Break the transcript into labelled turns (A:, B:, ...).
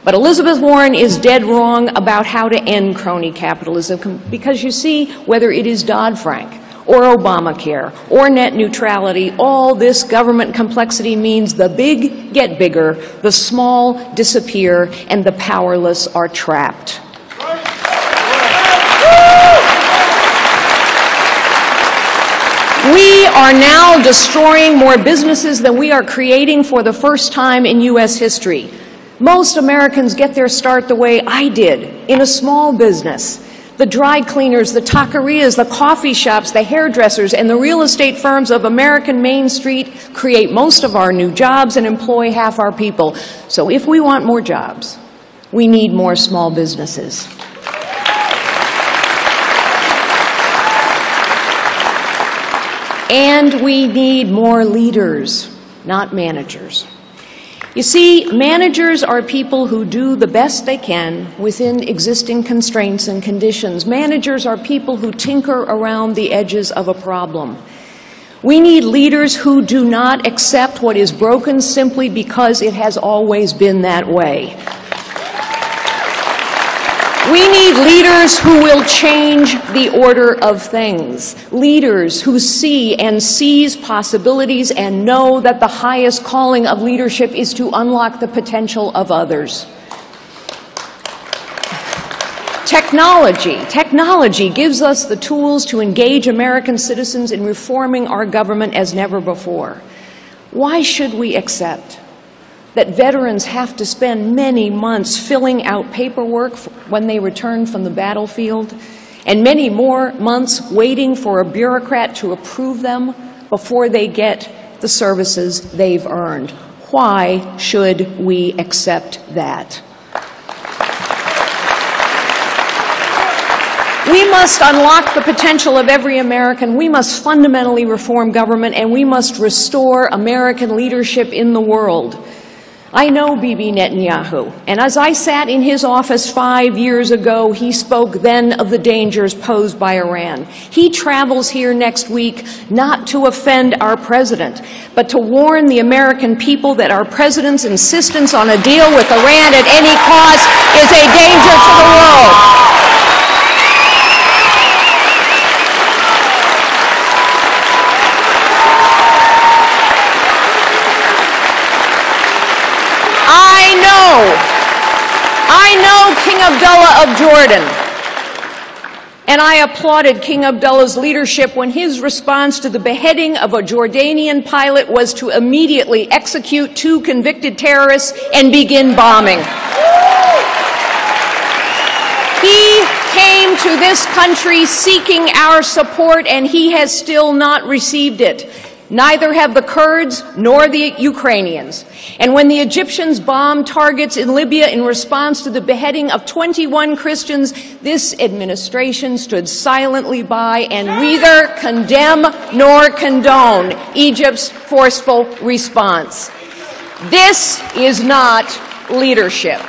A: But Elizabeth Warren is dead wrong about how to end crony capitalism, because you see, whether it is Dodd-Frank or Obamacare or net neutrality, all this government complexity means the big get bigger, the small disappear, and the powerless are trapped. We are now destroying more businesses than we are creating for the first time in U.S. history. Most Americans get their start the way I did, in a small business. The dry cleaners, the taquerias, the coffee shops, the hairdressers, and the real estate firms of American Main Street create most of our new jobs and employ half our people. So if we want more jobs, we need more small businesses. And we need more leaders, not managers. You see, managers are people who do the best they can within existing constraints and conditions. Managers are people who tinker around the edges of a problem. We need leaders who do not accept what is broken simply because it has always been that way. We need leaders who will change the order of things, leaders who see and seize possibilities and know that the highest calling of leadership is to unlock the potential of others. Technology gives us the tools to engage American citizens in reforming our government as never before. Why should we accept that veterans have to spend many months filling out paperwork when they return from the battlefield, and many more months waiting for a bureaucrat to approve them before they get the services they've earned? Why should we accept that? We must unlock the potential of every American. We must fundamentally reform government, and we must restore American leadership in the world. I know Bibi Netanyahu, and as I sat in his office 5 years ago, he spoke then of the dangers posed by Iran. He travels here next week not to offend our president, but to warn the American people that our president's insistence on a deal with Iran at any cost is a danger to the world. I know King Abdullah of Jordan, and I applauded King Abdullah's leadership when his response to the beheading of a Jordanian pilot was to immediately execute 2 convicted terrorists and begin bombing. He came to this country seeking our support, and he has still not received it. Neither have the Kurds nor the Ukrainians. And when the Egyptians bombed targets in Libya in response to the beheading of 21 Christians, this administration stood silently by and neither condemn nor condone Egypt's forceful response. This is not leadership.